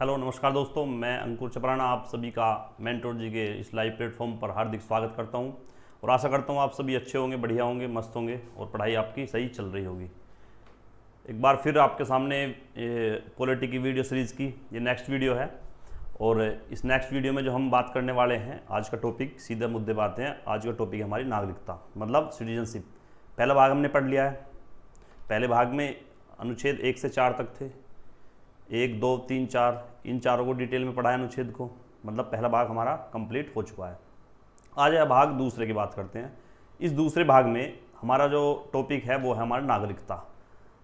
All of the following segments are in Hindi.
हेलो नमस्कार दोस्तों, मैं अंकुर चपराना आप सभी का मेंटोर जी के इस लाइव प्लेटफॉर्म पर हार्दिक स्वागत करता हूं और आशा करता हूं आप सभी अच्छे होंगे, बढ़िया होंगे, मस्त होंगे और पढ़ाई आपकी सही चल रही होगी। एक बार फिर आपके सामने पॉलिटी की वीडियो सीरीज़ की ये नेक्स्ट वीडियो है और इस नेक्स्ट वीडियो में जो हम बात करने वाले हैं, आज का टॉपिक, सीधे मुद्दे बात हैं। आज का टॉपिक है हमारी नागरिकता, मतलब सिटीजनशिप। पहला भाग हमने पढ़ लिया है। पहले भाग में अनुच्छेद 1 से 4 तक थे। 1, 2, 3, 4 इन चारों को डिटेल में पढ़ा है अनुच्छेद को, मतलब पहला भाग हमारा कंप्लीट हो चुका है। आज यह भाग दूसरे की बात करते हैं। इस दूसरे भाग में हमारा जो टॉपिक है वो है हमारा नागरिकता।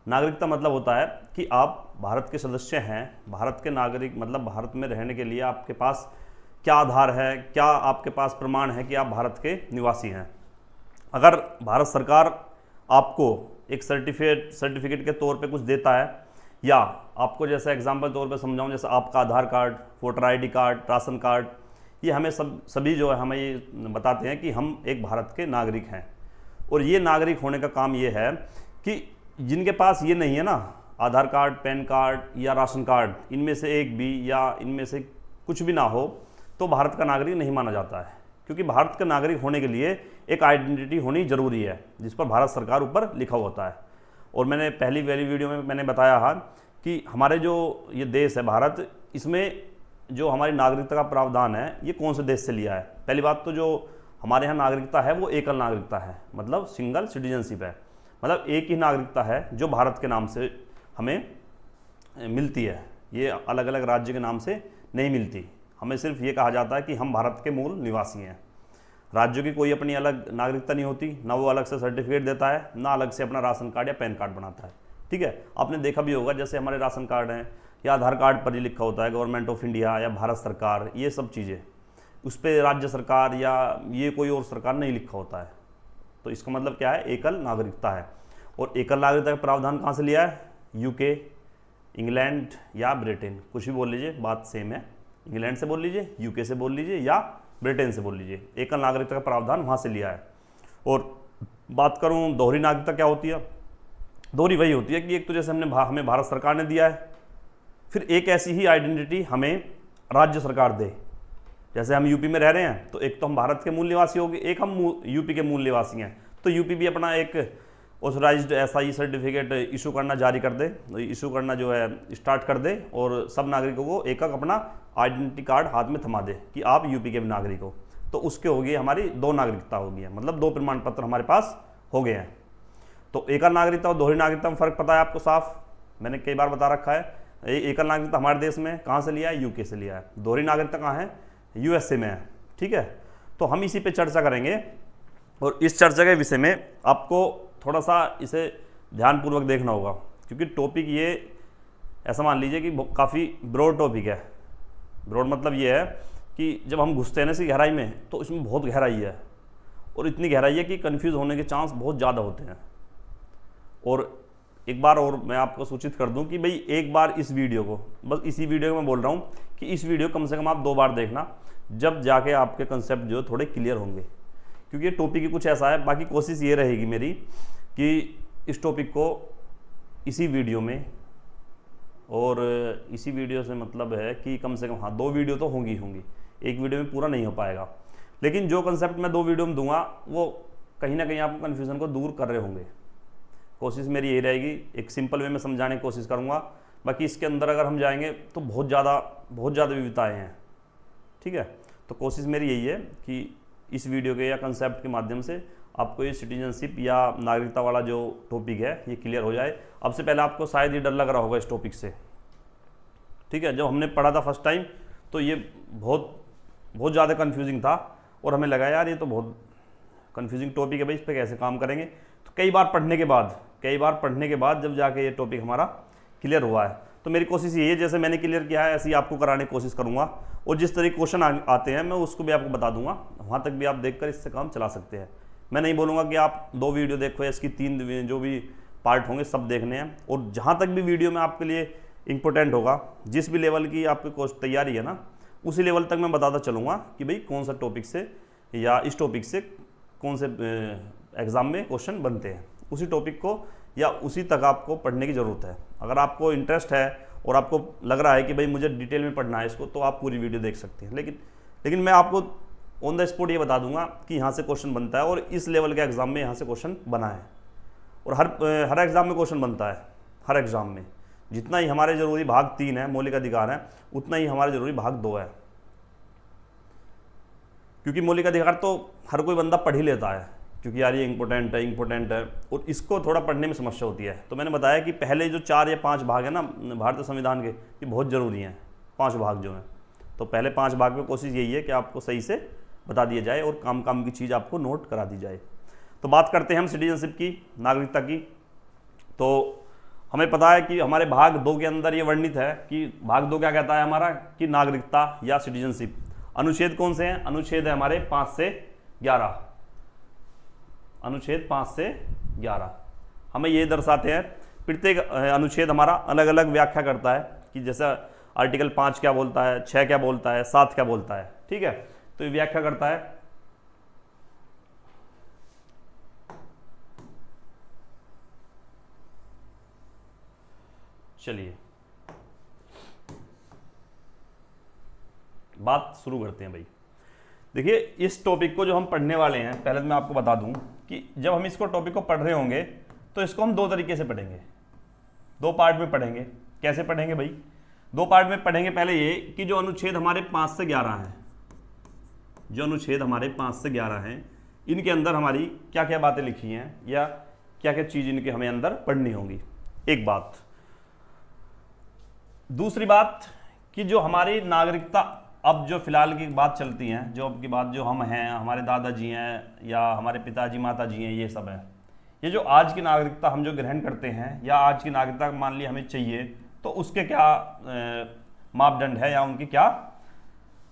नागरिकता मतलब होता है कि आप भारत के सदस्य हैं, भारत के नागरिक, मतलब भारत में रहने के लिए आपके पास क्या आधार है, क्या आपके पास प्रमाण है कि आप भारत के निवासी हैं। अगर भारत सरकार आपको एक सर्टिफिकेट के तौर पे कुछ देता है, या आपको जैसे एग्जाम्पल तौर पे समझाऊं, जैसे आपका Aadhaar card, voter ID card, ration card, ये हमें सभी जो है हमें ये बताते हैं कि हम एक भारत के नागरिक हैं। और ये नागरिक होने का काम ये है कि जिनके पास ये नहीं है ना, आधार कार्ड, पैन कार्ड या राशन कार्ड, इनमें से एक भी या इनमें से कुछ भी ना हो, तो भारत का नागरिक नहीं माना जाता है। क्योंकि भारत का नागरिक होने के लिए एक आइडेंटिटी होनी जरूरी है, जिस पर भारत सरकार ऊपर लिखा होता है। और मैंने पहली वीडियो में मैंने बताया है कि हमारे जो ये देश है भारत, इसमें जो हमारी नागरिकता का प्रावधान है ये कौन से देश से लिया है। पहली बात तो जो हमारे यहाँ नागरिकता है वो एकल नागरिकता है, मतलब सिंगल सिटीजनशिप है। मतलब एक ही नागरिकता है जो भारत के नाम से हमें मिलती है, ये अलग अलग राज्य के नाम से नहीं मिलती। हमें सिर्फ ये कहा जाता है कि हम भारत के मूल निवासी हैं। राज्यों की कोई अपनी अलग नागरिकता नहीं होती, ना वो अलग से सर्टिफिकेट देता है, ना अलग से अपना राशन कार्ड या पैन कार्ड बनाता है। ठीक है, आपने देखा भी होगा, जैसे हमारे राशन कार्ड हैं या आधार कार्ड पर ही लिखा होता है गवर्नमेंट ऑफ इंडिया या भारत सरकार, ये सब चीज़ें, उस पर राज्य सरकार या ये कोई और सरकार नहीं लिखा होता है। तो इसका मतलब क्या है, एकल नागरिकता है। और एकल नागरिकता का प्रावधान कहाँ से लिया है? यूके, इंग्लैंड या ब्रिटेन, कुछ भी बोल लीजिए, बात सेम है। इंग्लैंड से बोल लीजिए, यूके से बोल लीजिए या ब्रिटेन से बोल लीजिए, एकल नागरिकता का प्रावधान वहाँ से लिया है। और बात करूँ दोहरी नागरिकता क्या होती है? दोहरी वही होती है कि एक तो जैसे हमें भारत सरकार ने दिया है, फिर एक ऐसी ही आइडेंटिटी हमें राज्य सरकार दे। जैसे हम यूपी में रह रहे हैं, तो एक तो हम भारत के मूल निवासी हो गए, एक हम यूपी के मूल निवासी हैं, तो यूपी भी अपना एक ऑथराइज्ड SI सर्टिफिकेट इशू करना जारी कर दे, इशू करना जो है स्टार्ट कर दे, और सब नागरिकों को एक एक अपना आइडेंटिटी कार्ड हाथ में थमा दे कि आप यूपी के नागरिक हो। तो उसके होगी हमारी दो नागरिकता होगी, मतलब दो प्रमाण पत्र हमारे पास हो गए हैं। तो एकल नागरिकता और दोहरी नागरिकता में फ़र्क पता है आपको साफ, मैंने कई बार बता रखा है। एकल नागरिकता हमारे देश में कहाँ से लिया है? यूके से लिया है। दोहरी नागरिकता कहाँ है? USA में है। ठीक है, तो हम इसी पे चर्चा करेंगे और इस चर्चा के विषय में आपको थोड़ा सा इसे ध्यानपूर्वक देखना होगा, क्योंकि टॉपिक ये ऐसा मान लीजिए कि काफ़ी ब्रॉड टॉपिक है। ब्रॉड मतलब ये है कि जब हम घुसते हैं ना इसी गहराई में, तो इसमें बहुत गहराई है, और इतनी गहराई है कि कन्फ्यूज़ होने के चांस बहुत ज़्यादा होते हैं। और एक बार और मैं आपको सूचित कर दूं कि भाई एक बार इस वीडियो को, बस इसी वीडियो में मैं बोल रहा हूं कि इस वीडियो कम से कम आप 2 बार देखना, जब जाके आपके कंसेप्ट जो थोड़े क्लियर होंगे। क्योंकि ये टॉपिक ही कुछ ऐसा है। बाकी कोशिश ये रहेगी मेरी कि इस टॉपिक को इसी वीडियो में, और इसी वीडियो से मतलब है कि कम से कम 2 वीडियो तो होंगी, एक वीडियो में पूरा नहीं हो पाएगा। लेकिन जो कंसेप्ट मैं 2 वीडियो में दूंगा वो कहीं ना कहीं आपको कन्फ्यूज़न को दूर कर रहे होंगे। कोशिश मेरी यही रहेगी, एक सिंपल वे में समझाने की कोशिश करूँगा। बाकी इसके अंदर अगर हम जाएंगे तो बहुत ज़्यादा विविधताएँ हैं। ठीक है, तो कोशिश मेरी यही है कि इस वीडियो के या कंसेप्ट के माध्यम से आपको ये सिटीजनशिप या नागरिकता वाला जो टॉपिक है ये क्लियर हो जाए। अब से पहले आपको शायद ही डर लग रहा होगा इस टॉपिक से। ठीक है, जब हमने पढ़ा था फर्स्ट टाइम तो ये बहुत ज़्यादा कन्फ्यूजिंग था, और हमें लगा यार ये तो बहुत कन्फ्यूजिंग टॉपिक है भाई, इस पर कैसे काम करेंगे। तो कई बार पढ़ने के बाद जब जाके ये टॉपिक हमारा क्लियर हुआ है, तो मेरी कोशिश ये है जैसे मैंने क्लियर किया है ऐसे ही आपको कराने की कोशिश करूँगा। और जिस तरह क्वेश्चन आते हैं मैं उसको भी आपको बता दूंगा, वहाँ तक भी आप देखकर इससे काम चला सकते हैं। मैं नहीं बोलूँगा कि आप 2 वीडियो देखो या इसकी 3 जो भी पार्ट होंगे सब देखने हैं। और जहाँ तक भी वीडियो में आपके लिए इंपॉर्टेंट होगा, जिस भी लेवल की आपकी कोर्स तैयारी है ना, उसी लेवल तक मैं बताता चलूँगा कि भाई कौन सा टॉपिक से या इस टॉपिक से कौन से एग्ज़ाम में क्वेश्चन बनते हैं। उसी टॉपिक को या उसी तक आपको पढ़ने की ज़रूरत है। अगर आपको इंटरेस्ट है और आपको लग रहा है कि भाई मुझे डिटेल में पढ़ना है इसको, तो आप पूरी वीडियो देख सकते हैं। लेकिन मैं आपको ऑन द स्पॉट ये बता दूंगा कि यहाँ से क्वेश्चन बनता है, और इस लेवल के एग्जाम में यहाँ से क्वेश्चन बना है, और हर एग्जाम में क्वेश्चन बनता है। हर एग्जाम में जितना ही हमारे जरूरी भाग 3 है, मौलिक अधिकार है, उतना ही हमारे जरूरी भाग 2 है, क्योंकि मौलिक अधिकार तो हर कोई बंदा पढ़ ही लेता है, क्योंकि यार ये इंपॉर्टेंट है, और इसको थोड़ा पढ़ने में समस्या होती है। तो मैंने बताया कि पहले जो 4 या 5 भाग है ना भारतीय संविधान के, ये बहुत ज़रूरी हैं, 5 भाग जो हैं। तो पहले 5 भाग में कोशिश यही है कि आपको सही से बता दिया जाए और काम की चीज़ आपको नोट करा दी जाए। तो बात करते हैं हम सिटीजनशिप की, नागरिकता की। तो हमें पता है कि हमारे भाग 2 के अंदर ये वर्णित है कि भाग 2 क्या कहता है हमारा, कि नागरिकता या सिटीजनशिप। अनुच्छेद कौन से हैं? अनुच्छेद है हमारे 5 से 11। अनुच्छेद 5 से 11 हमें ये दर्शाते हैं। प्रत्येक अनुच्छेद हमारा अलग अलग व्याख्या करता है, कि जैसा आर्टिकल 5 क्या बोलता है, 6 क्या बोलता है, 7 क्या बोलता है, ठीक है। तो ये व्याख्या करता है। चलिए बात शुरू करते हैं भाई। देखिए इस टॉपिक को जो हम पढ़ने वाले हैं, पहले मैं आपको बता दूं कि जब हम इसको टॉपिक को पढ़ रहे होंगे तो इसको हम 2 तरीके से पढ़ेंगे, 2 पार्ट में पढ़ेंगे। कैसे पढ़ेंगे भाई? 2 पार्ट में पढ़ेंगे। पहले ये कि जो अनुच्छेद हमारे 5 से 11 हैं, जो अनुच्छेद हमारे 5 से 11 हैं, इनके अंदर हमारी क्या क्या बातें लिखी हैं या क्या क्या चीज़ इनके हमें अंदर पढ़नी होंगी, एक बात। दूसरी बात कि जो हमारी नागरिकता अब जो फिलहाल की बात चलती है, जो अब की बात जो हम हैं, हमारे दादाजी हैं या हमारे पिताजी माताजी हैं, ये सब है, ये जो आज की नागरिकता हम जो ग्रहण करते हैं या आज की नागरिकता मान ली हमें चाहिए, तो उसके क्या मापदंड है या उनकी क्या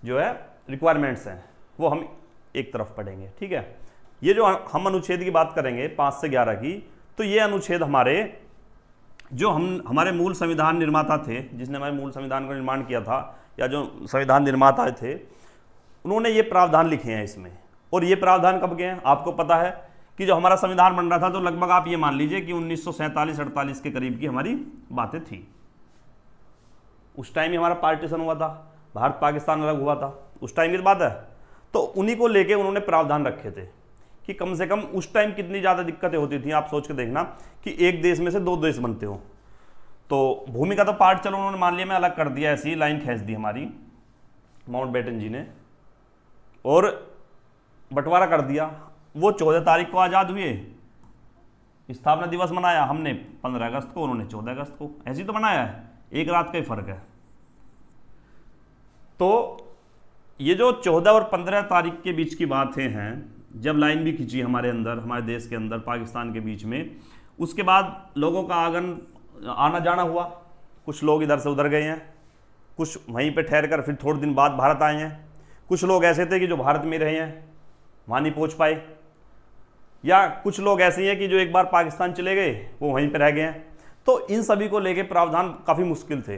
जो है रिक्वायरमेंट्स हैं, वो हम एक तरफ पढ़ेंगे, ठीक है। ये जो हम अनुच्छेद की बात करेंगे 5 से 11 की, तो ये अनुच्छेद हमारे जो हमारे मूल संविधान निर्माता थे, जिसने हमारे मूल संविधान का निर्माण किया था, या जो संविधान निर्माता थे, उन्होंने ये प्रावधान लिखे हैं इसमें। और ये प्रावधान कब के हैं? आपको पता है कि जो हमारा संविधान बन रहा था, तो लगभग आप ये मान लीजिए कि 1947-48 के करीब की हमारी बातें थी। उस टाइम ही हमारा पार्टीशन हुआ था, भारत पाकिस्तान अलग हुआ था, उस टाइम की बात है। तो उन्हीं को लेके उन्होंने प्रावधान रखे थे कि कम से कम उस टाइम कितनी ज़्यादा दिक्कतें होती थी। आप सोच के देखना कि एक देश में से 2 देश बनते हो, तो भूमि का तो पार्ट चलो उन्होंने मान लिया, मैं अलग कर दिया, ऐसी लाइन खींच दी हमारी माउंटबेटन जी ने, और बंटवारा कर दिया। वो 14 तारीख को आज़ाद हुए, स्थापना दिवस मनाया हमने 15 अगस्त को, उन्होंने 14 अगस्त को, ऐसे ही तो बनाया है, एक रात का ही फर्क है। तो ये जो 14 और 15 तारीख के बीच की बातें हैं, जब लाइन भी खींची हमारे अंदर, हमारे देश के अंदर पाकिस्तान के बीच में, उसके बाद लोगों का आना जाना हुआ। कुछ लोग इधर से उधर गए हैं, कुछ वहीं पे ठहर कर फिर थोड़े दिन बाद भारत आए हैं। कुछ लोग ऐसे थे कि जो भारत में रहे हैं, वहाँ नहीं पहुँच पाए, या कुछ लोग ऐसे हैं कि जो एक बार पाकिस्तान चले गए वो वहीं पे रह गए हैं। तो इन सभी को लेके प्रावधान काफ़ी मुश्किल थे।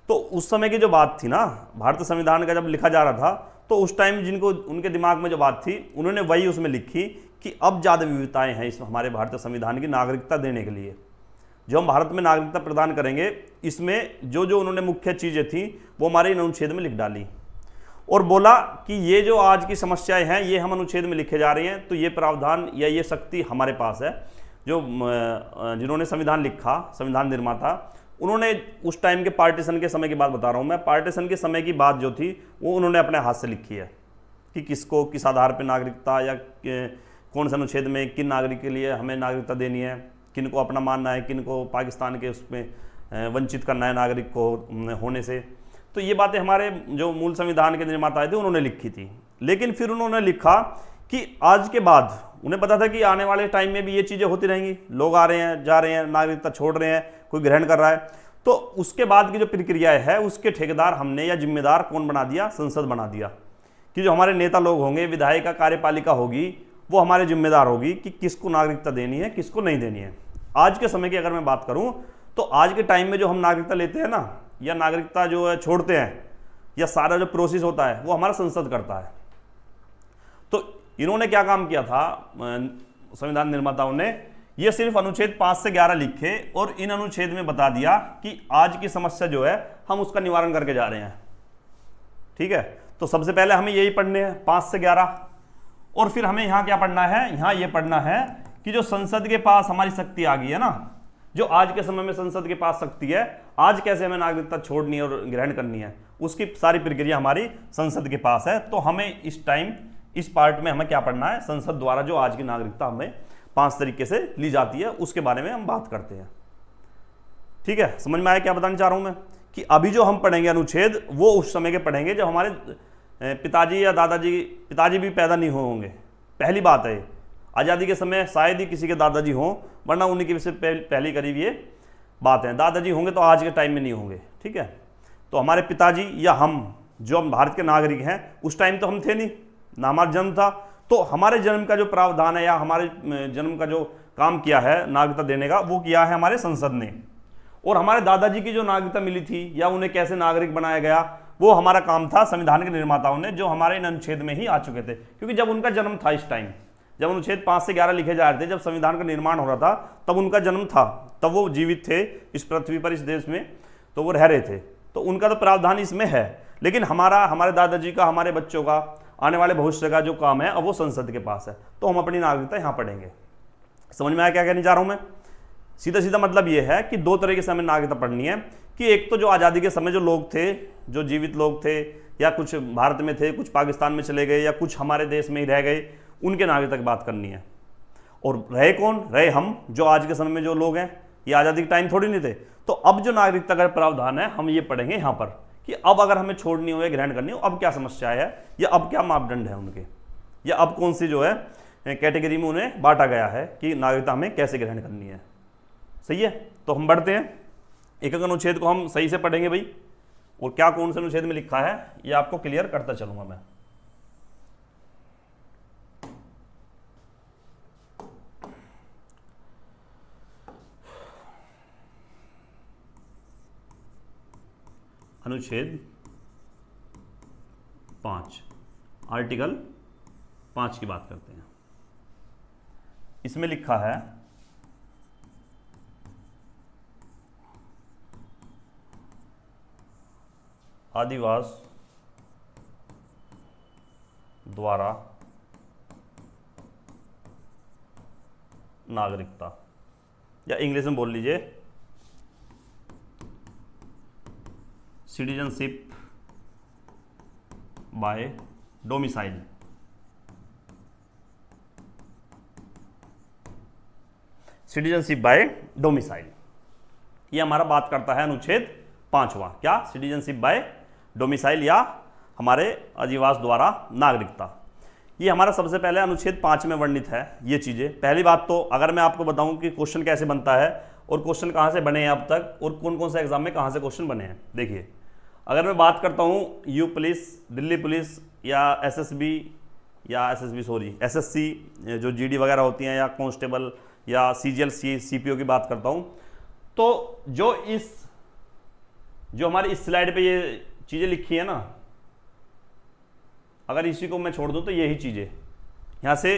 तो उस समय की जो बात थी ना, भारतीय संविधान का जब लिखा जा रहा था, तो उस टाइम जिनको उनके दिमाग में जो बात थी, उन्होंने वही उसमें लिखी कि अब ज़्यादा विविधताएं हैं इस हमारे भारतीय संविधान की नागरिकता देने के लिए। जो हम भारत में नागरिकता प्रदान करेंगे, इसमें जो जो उन्होंने मुख्य चीज़ें थी वो हमारे इन अनुच्छेद में लिख डाली, और बोला कि ये जो आज की समस्याएं हैं ये हम अनुच्छेद में लिखे जा रहे हैं। तो ये प्रावधान या ये शक्ति हमारे पास है। जो जिन्होंने संविधान लिखा, संविधान निर्माता, उन्होंने उस टाइम के पार्टीशन के समय की बात बता रहा हूँ मैं, पार्टीशन के समय की बात जो थी वो उन्होंने अपने हाथ से लिखी है कि किसको किस आधार पर नागरिकता या कौन से अनुच्छेद में किन नागरिक के लिए हमें नागरिकता देनी है, किन को अपना मानना है, किन को पाकिस्तान के उसमें वंचित करना है नागरिक को होने से। तो ये बातें हमारे जो मूल संविधान के निर्माता थे उन्होंने लिखी थी। लेकिन फिर उन्होंने लिखा कि आज के बाद उन्हें पता था कि आने वाले टाइम में भी ये चीज़ें होती रहेंगी, लोग आ रहे हैं, जा रहे हैं, नागरिकता छोड़ रहे हैं, कोई ग्रहण कर रहा है। तो उसके बाद की जो प्रक्रिया है उसके ठेकेदार हमने या जिम्मेदार कौन बना दिया? संसद बना दिया कि जो हमारे नेता लोग होंगे, विधायिका कार्यपालिका होगी, वो हमारे जिम्मेदार होगी कि किसको नागरिकता देनी है, किसको नहीं देनी है। आज के समय की अगर मैं बात करूं तो आज के टाइम में जो हम नागरिकता लेते हैं ना, या नागरिकता जो है छोड़ते हैं, या सारा जो प्रोसेस होता है वो हमारा संसद करता है। तो इन्होंने क्या काम किया था संविधान निर्माताओं ने ये सिर्फ अनुच्छेद 5 से 11 लिखे और इन अनुच्छेद में बता दिया कि आज की समस्या जो है हम उसका निवारण करके जा रहे हैं। ठीक है, तो सबसे पहले हमें यही पढ़ने हैं 5 से 11, और फिर हमें यहां क्या पढ़ना है, यहां ये पढ़ना है कि जो संसद के पास हमारी शक्ति आ गई है ना, जो आज के समय में संसद के पास शक्ति है, आज कैसे हमें नागरिकता छोड़नी है और ग्रहण करनी है, उसकी सारी प्रक्रिया हमारी संसद के पास है। तो हमें इस टाइम इस पार्ट में हमें क्या पढ़ना है, संसद द्वारा जो आज की नागरिकता हमें 5 तरीके से ली जाती है उसके बारे में हम बात करते हैं। ठीक है, समझ में आया क्या बताना चाह रहा हूं मैं, कि अभी जो हम पढ़ेंगे अनुच्छेद वो उस समय के पढ़ेंगे जब हमारे पिताजी या दादाजी, पिताजी भी पैदा नहीं होंगे। पहली बात है, आज़ादी के समय शायद ही किसी के दादाजी हों, वरना उन्हीं की से पहली करीब ये बात है। दादाजी होंगे तो आज के टाइम में नहीं होंगे। ठीक है, तो हमारे पिताजी या हम जो हम भारत के नागरिक हैं उस टाइम तो हम थे नहीं ना, हमारा जन्म था, तो हमारे जन्म का जो प्रावधान है या हमारे जन्म का जो काम किया है नागरिकता देने का, वो किया है हमारे संसद ने। और हमारे दादाजी की जो नागरिकता मिली थी या उन्हें कैसे नागरिक बनाया गया, वो हमारा काम था संविधान के निर्माताओं ने, जो हमारे इन अनुच्छेद में ही आ चुके थे। क्योंकि जब उनका जन्म था, इस टाइम जब अनुच्छेद 5 से 11 लिखे जा रहे थे, जब संविधान का निर्माण हो रहा था, तब उनका जन्म था, तब वो जीवित थे इस पृथ्वी पर, इस देश में, तो वो रह रहे थे, तो उनका तो प्रावधान इसमें है। लेकिन हमारे दादाजी का, हमारे बच्चों का, आने वाले भविष्य का जो काम है अब वो संसद के पास है, तो हम अपनी नागरिकता यहाँ पढ़ेंगे। समझ में आया क्या कहने जा रहा हूँ मैं? सीधा सीधा मतलब ये है कि 2 तरीके से हमें नागरिकता पढ़नी है, कि एक तो जो आज़ादी के समय जो लोग थे, जो जीवित लोग थे, या कुछ भारत में थे, कुछ पाकिस्तान में चले गए, या कुछ हमारे देश में ही रह गए, उनके नागरिकता की बात करनी है। और रहे कौन? रहे हम, जो आज के समय में जो लोग हैं, ये आज़ादी के टाइम थोड़ी नहीं थे। तो अब जो नागरिकता का प्रावधान है हम ये पढ़ेंगे यहाँ पर, कि अब अगर हमें छोड़नी हो या ग्रहण करनी हो, अब क्या समस्या है, या अब क्या मापदंड है उनके, या अब कौन सी जो है कैटेगरी में उन्हें बांटा गया है कि नागरिकता हमें कैसे ग्रहण करनी है। सही है, तो हम बढ़ते हैं, एक एक अनुच्छेद को हम सही से पढ़ेंगे भाई, और क्या कौन से अनुच्छेद में लिखा है ये आपको क्लियर करता चलूंगा मैं। अनुच्छेद 5, आर्टिकल 5 की बात करते हैं। इसमें लिखा है आदिवास द्वारा नागरिकता, या इंग्लिश में बोल लीजिए citizenship by domicile. Citizenship by domicile, ये हमारा बात करता है अनुच्छेद 5वां, क्या? सिटीजनशिप बाय डोमिसाइल, या हमारे अधिवास द्वारा नागरिकता। ये हमारा सबसे पहले अनुच्छेद 5 में वर्णित है ये चीज़ें। पहली बात तो अगर मैं आपको बताऊं कि क्वेश्चन कैसे बनता है और क्वेश्चन कहाँ से बने हैं अब तक, और कौन कौन से एग्जाम में कहाँ से क्वेश्चन बने हैं, देखिए। अगर मैं बात करता हूँ यू पुलिस, दिल्ली पुलिस, या एसएससी जो जीडी वगैरह होती हैं, या कांस्टेबल, या सीजीएल सीपीओ की बात करता हूँ, तो जो हमारी इस स्लाइड पे ये चीज़ें लिखी है ना, अगर इसी को मैं छोड़ दूँ तो यही चीज़ें यहाँ से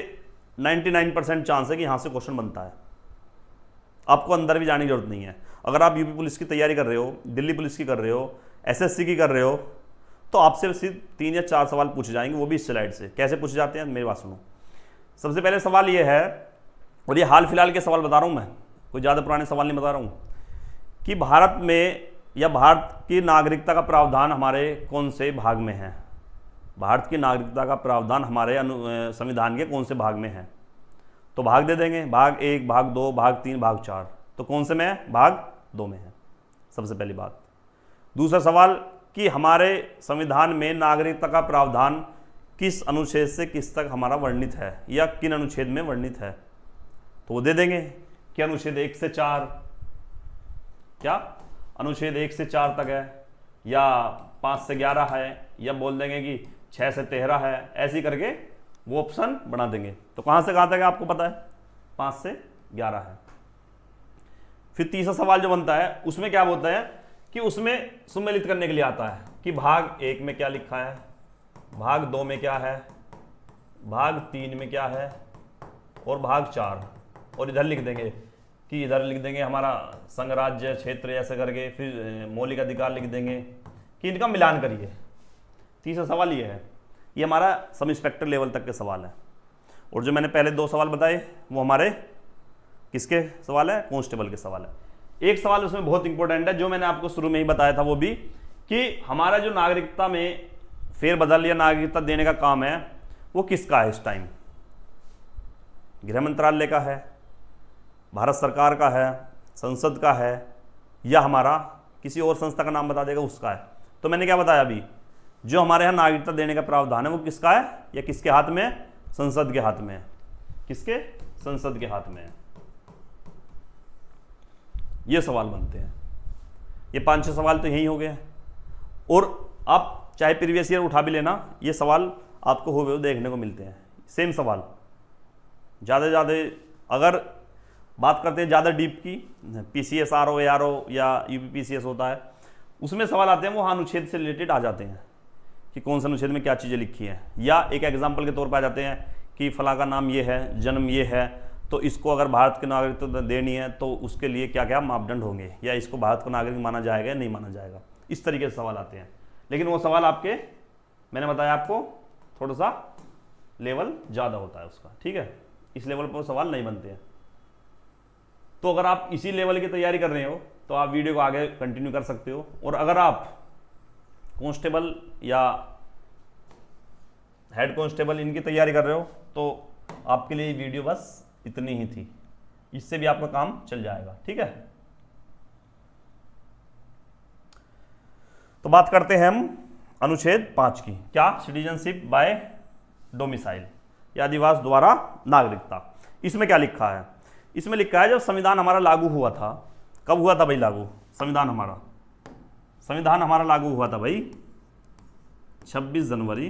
99% चांस है कि यहाँ से क्वेश्चन बनता है। आपको अंदर भी जाने की जरूरत नहीं है। अगर आप यूपी पुलिस की तैयारी कर रहे हो, दिल्ली पुलिस की कर रहे हो, एसएससी की कर रहे हो, तो आपसे सिर्फ 3 या 4 सवाल पूछे जाएंगे, वो भी इस स्लाइड से। कैसे पूछे जाते हैं मेरी बात सुनो। सबसे पहले सवाल ये है, और ये हाल फिलहाल के सवाल बता रहा हूँ मैं, कोई ज़्यादा पुराने सवाल नहीं बता रहा हूँ, कि भारत में या भारत की नागरिकता का प्रावधान हमारे कौन से भाग में है। भारत की नागरिकता का प्रावधान हमारे संविधान के कौन से भाग में है, तो भाग दे देंगे, भाग 1, भाग 2, भाग 3, भाग 4। तो कौन से में है? भाग 2 में है, सबसे पहली बात। दूसरा सवाल कि हमारे संविधान में नागरिकता का प्रावधान किस अनुच्छेद से किस तक हमारा वर्णित है, या किन अनुच्छेद में वर्णित है, तो वो दे देंगे कि अनुच्छेद 1 से 4, क्या अनुच्छेद 1 से 4 तक है, या 5 से 11 है, या बोल देंगे कि 6 से 13 है, ऐसी करके वो ऑप्शन बना देंगे। तो कहाँ से कहाँ तक है आपको पता है? 5 से 11 है। फिर तीसरा सवाल जो बनता है उसमें क्या होता है कि उसमें सुमेलित करने के लिए आता है कि भाग 1 में क्या लिखा है, भाग 2 में क्या है, भाग 3 में क्या है, और भाग 4 और इधर लिख देंगे कि इधर लिख देंगे हमारा संघ राज्य क्षेत्र ऐसे करके, फिर मौलिक अधिकार लिख देंगे कि इनका मिलान करिए। तीसरा सवाल ये है, ये हमारा सब इंस्पेक्टर लेवल तक के सवाल है। और जो मैंने पहले 2 सवाल बताए वो हमारे किसके सवाल है, कांस्टेबल के सवाल है। एक सवाल उसमें बहुत इंपॉर्टेंट है जो मैंने आपको शुरू में ही बताया था, वो भी कि हमारा जो नागरिकता में फेरबदल या नागरिकता देने का काम है वो किसका है इस टाइम, गृह मंत्रालय का है, भारत सरकार का है, संसद का है, या हमारा किसी और संस्था का नाम बता देगा उसका है। तो मैंने क्या बताया अभी, जो हमारे यहाँ नागरिकता देने का प्रावधान है वो किसका है या किसके हाथ में है, संसद के हाथ में है। किसके, संसद के हाथ में है। ये सवाल बनते हैं, ये 5-6 सवाल तो यही हो गए। और आप चाहे प्रीवियस ईयर उठा भी लेना, ये सवाल आपको हुए देखने को मिलते हैं, सेम सवाल। ज़्यादा अगर बात करते हैं ज़्यादा डीप की, PCS RO ARO या UPPCS होता है, उसमें सवाल आते हैं वो अनुच्छेद से रिलेटेड आ जाते हैं कि कौन से अनुच्छेद में क्या चीज़ें लिखी हैं, या एक एग्जाम्पल के तौर पर आ जाते हैं कि फला का नाम ये है, जन्म ये है, तो इसको अगर भारत की नागरिकता देनी है तो उसके लिए क्या क्या मापदंड होंगे, या इसको भारत का नागरिक माना जाएगा या नहीं माना जाएगा। इस तरीके से सवाल आते हैं। लेकिन वो सवाल आपके, मैंने बताया आपको, थोड़ा सा लेवल ज़्यादा होता है उसका, ठीक है, इस लेवल पर सवाल नहीं बनते हैं। तो अगर आप इसी लेवल की तैयारी कर रहे हो तो आप वीडियो को आगे कंटिन्यू कर सकते हो। और अगर आप कांस्टेबल या हेड कांस्टेबल इनकी तैयारी कर रहे हो तो आपके लिए वीडियो बस इतनी ही थी, इससे भी आपका काम चल जाएगा, ठीक है। तो बात करते हैं हम अनुच्छेद 5 की, क्या, सिटीजनशिप बाय डोमिसाइल या अधिवास द्वारा नागरिकता। इसमें क्या लिखा है, इसमें लिखा है जब संविधान हमारा लागू हुआ था, कब हुआ था भाई लागू, संविधान हमारा लागू हुआ था भाई 26 जनवरी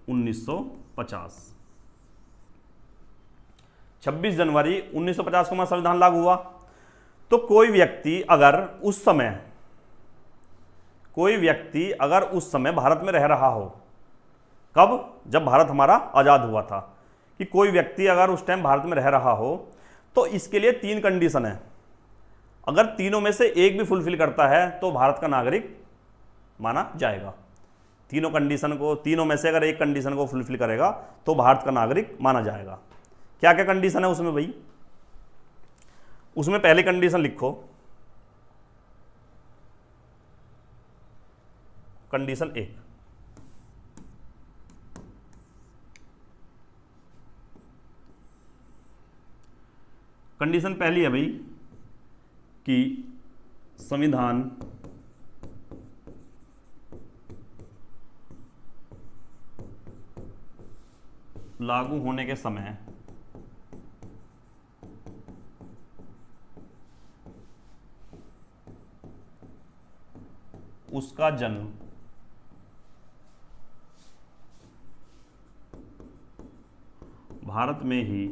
1950। 26 जनवरी 1950 को हमारा संविधान लागू हुआ। तो कोई व्यक्ति अगर उस समय भारत में रह रहा हो, कब, जब भारत हमारा आज़ाद हुआ था, कि कोई व्यक्ति अगर उस टाइम भारत में रह रहा हो तो इसके लिए 3 कंडीशन है। अगर तीनों में से एक भी फुलफिल करता है तो भारत का नागरिक माना जाएगा। तीनों में से अगर एक कंडीशन को फुलफिल करेगा तो भारत का नागरिक माना जाएगा। क्या क्या कंडीशन है उसमें भाई, उसमें पहली कंडीशन लिखो, कंडीशन 1, कंडीशन पहली है भाई कि संविधान लागू होने के समय उसका जन्म भारत में ही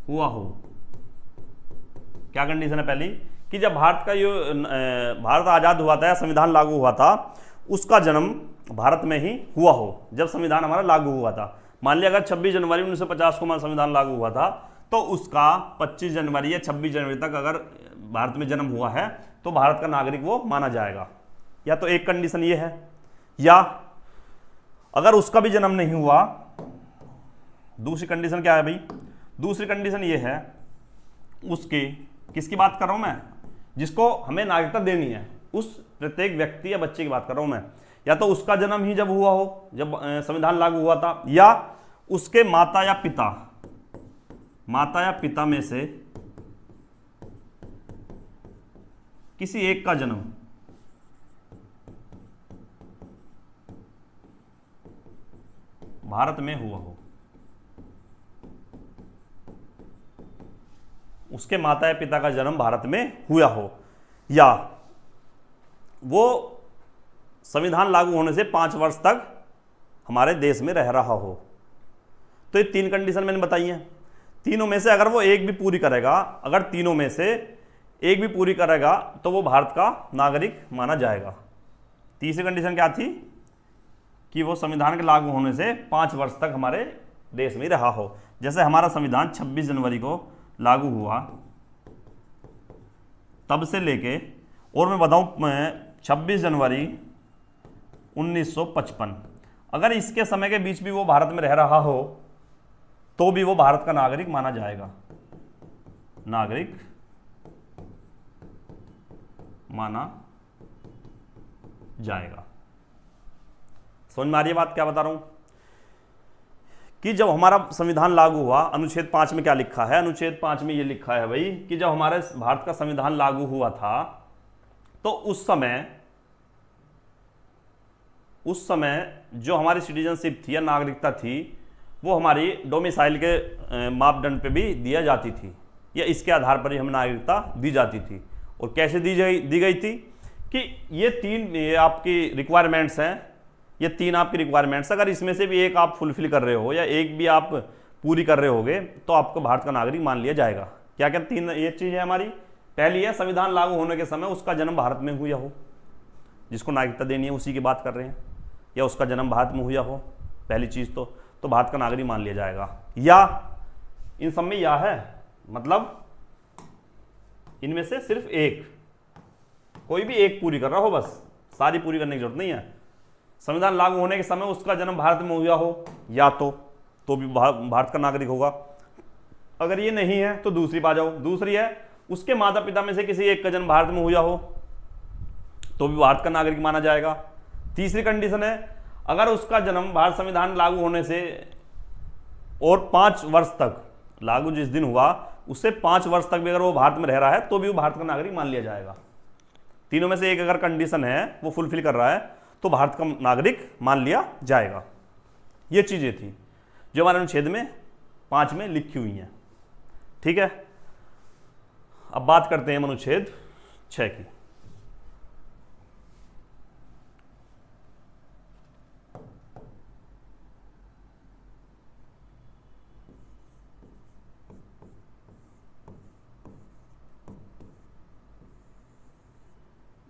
हुआ हो। क्या कंडीशन है पहली, कि जब भारत आज़ाद हुआ था या संविधान लागू हुआ था, उसका जन्म भारत में ही हुआ हो जब संविधान हमारा लागू हुआ था। मान लिया अगर 26 जनवरी 1950 को हमारा संविधान लागू हुआ था तो उसका 25 जनवरी या 26 जनवरी तक अगर भारत में जन्म हुआ है तो भारत का नागरिक वो माना जाएगा। या तो एक कंडीशन ये है, या अगर उसका भी जन्म नहीं हुआ, दूसरी कंडीशन क्या है भाई, दूसरी कंडीशन ये है उसकी, किसकी बात कर रहा हूं मैं, जिसको हमें नागरिकता देनी है, उस प्रत्येक व्यक्ति या बच्चे की बात कर रहा हूं मैं, या तो उसका जन्म ही जब हुआ हो जब संविधान लागू हुआ था, या उसके माता या पिता में से किसी एक का जन्म भारत में हुआ हो, उसके माता या पिता का जन्म भारत में हुआ हो, या वो संविधान लागू होने से 5 वर्ष तक हमारे देश में रह रहा हो। तो ये 3 कंडीशन मैंने बताई हैं। तीनों में से अगर वो एक भी पूरी करेगा, अगर तीनों में से एक भी पूरी करेगा तो वो भारत का नागरिक माना जाएगा। तीसरी कंडीशन क्या थी कि वो संविधान के लागू होने से 5 वर्ष तक हमारे देश में रहा हो। जैसे हमारा संविधान 26 जनवरी को लागू हुआ, तब से लेके, और मैं बताऊं 26 जनवरी 1955, अगर इसके समय के बीच भी वो भारत में रह रहा हो तो भी वो भारत का नागरिक माना जाएगा, नागरिक माना जाएगा। समझ में आ रही है बात क्या बता रहा हूं? कि जब हमारा संविधान लागू हुआ, अनुच्छेद 5 में क्या लिखा है? अनुच्छेद 5 में ये लिखा है भाई कि जब हमारे भारत का संविधान लागू हुआ था तो उस समय जो हमारी सिटीजनशिप थी या नागरिकता थी वो हमारी डोमिसाइल के मापदंड पे भी दिया जाती थी, या इसके आधार पर ही हमें नागरिकता दी जाती थी। और कैसे दी गई थी कि ये आपकी रिक्वायरमेंट्स हैं, ये 3 आपकी रिक्वायरमेंट्स, अगर इसमें से भी एक आप फुलफिल कर रहे हो या एक भी आप पूरी कर रहे होगे तो आपको भारत का नागरिक मान लिया जाएगा। क्या क्या 3 ये चीज़ है हमारी? पहली है संविधान लागू होने के समय उसका जन्म भारत में हुआ हो, जिसको नागरिकता देनी है उसी की बात कर रहे हैं, या उसका जन्म भारत में हुआ हो, पहली चीज़ तो भारत का नागरिक मान लिया जाएगा। या इन सब में या है, मतलब इनमें से सिर्फ एक, कोई भी एक पूरी कर रहा हो, बस सारी पूरी करने की जरूरत नहीं है। संविधान लागू होने के समय उसका जन्म भारत में हुआ हो या तो भी भारत का नागरिक होगा। अगर ये नहीं है तो दूसरी पा जाओ। दूसरी है उसके माता पिता में से किसी एक का जन्म भारत में हुआ हो तो भी भारत का नागरिक माना जाएगा। तीसरी कंडीशन है अगर उसका जन्म भारत संविधान लागू होने से और 5 वर्ष तक, लागू जिस दिन हुआ उससे 5 वर्ष तक भी अगर वो भारत में रह रहा है तो भी वो भारत का नागरिक मान लिया जाएगा। तीनों में से एक अगर कंडीशन है वो फुलफिल कर रहा है तो भारत का नागरिक मान लिया जाएगा। ये चीजें थी जो हमारे अनुच्छेद में 5 में लिखी हुई हैं। ठीक है, अब बात करते हैं अनुच्छेद 6 की।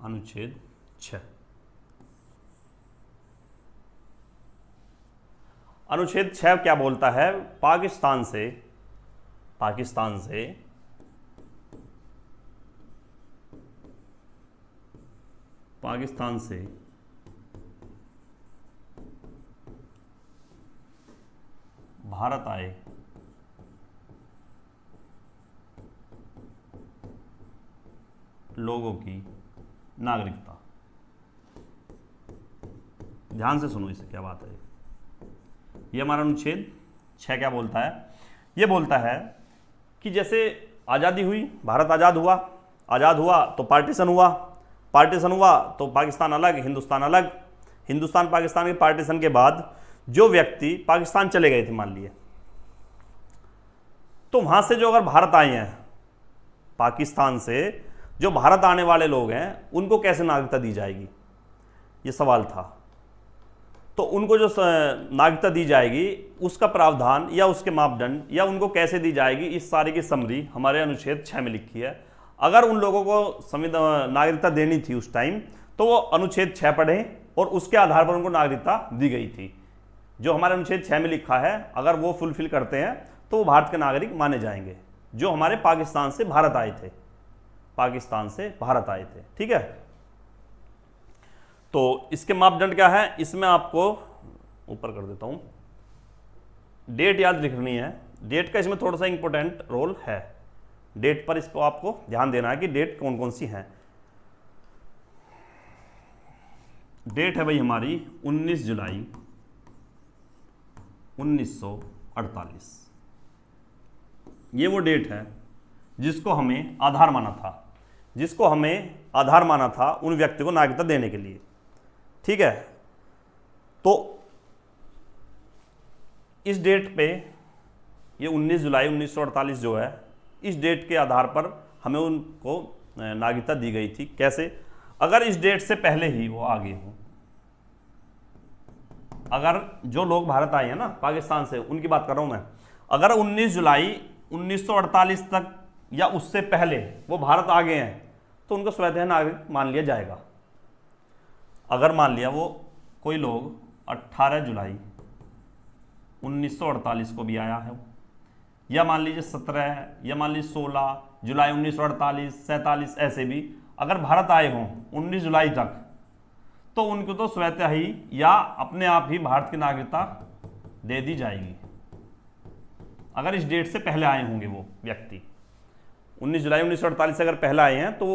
अनुच्छेद 6, अनुच्छेद 6 क्या बोलता है? पाकिस्तान से भारत आए लोगों की नागरिकता। ध्यान से सुनो इसे, क्या बात है। ये हमारा अनुच्छेद 6 क्या बोलता है? ये बोलता है कि जैसे आज़ादी हुई, भारत आज़ाद हुआ तो पार्टीशन हुआ तो पाकिस्तान अलग, हिंदुस्तान अलग। हिंदुस्तान पाकिस्तान के पार्टीशन के बाद जो व्यक्ति पाकिस्तान चले गए थे मान लिए, तो वहां से जो अगर भारत आए हैं, पाकिस्तान से जो भारत आने वाले लोग हैं उनको कैसे नागरिकता दी जाएगी, ये सवाल था। तो उनको जो नागरिकता दी जाएगी उसका प्रावधान या उसके मापदंड या उनको कैसे दी जाएगी, इस सारी की समरी हमारे अनुच्छेद 6 में लिखी है। अगर उन लोगों को संविधान नागरिकता देनी थी उस टाइम तो वो अनुच्छेद 6 पढ़ें और उसके आधार पर उनको नागरिकता दी गई थी। जो हमारे अनुच्छेद 6 में लिखा है अगर वो फुलफिल करते हैं तो वो भारत के नागरिक माने जाएंगे, जो हमारे पाकिस्तान से भारत आए थे। ठीक है, तो इसके मापदंड क्या है? इसमें आपको ऊपर कर देता हूं, डेट याद लिखनी है। डेट का इसमें थोड़ा सा इंपॉर्टेंट रोल है, डेट पर इसको आपको ध्यान देना है कि डेट कौन कौन सी हैं। डेट है भाई हमारी 19 जुलाई 1948। ये वो डेट है जिसको हमें आधार माना था उन व्यक्ति को नागरिकता देने के लिए। ठीक है, तो इस डेट पे ये 19 जुलाई 1948 जो है, इस डेट के आधार पर हमें उनको नागरिकता दी गई थी। कैसे? अगर इस डेट से पहले ही वो आगे हों, अगर जो लोग भारत आए हैं ना पाकिस्तान से, उनकी बात कर रहा हूं मैं, अगर 19 जुलाई 1948 तक या उससे पहले वो भारत आ गए हैं तो उनको स्वतः नागरिक मान लिया जाएगा। अगर मान लिया वो कोई लोग 18 जुलाई 1948 को भी आया है, या मान लीजिए 17, या मान लीजिए 16 जुलाई 1948, 47, ऐसे भी अगर भारत आए हों 19 जुलाई तक, तो उनको तो स्वतः ही या अपने आप ही भारत की नागरिकता दे दी जाएगी। अगर इस डेट से पहले आए होंगे वो व्यक्ति, 19 जुलाई 1948 से अगर पहले आए हैं तो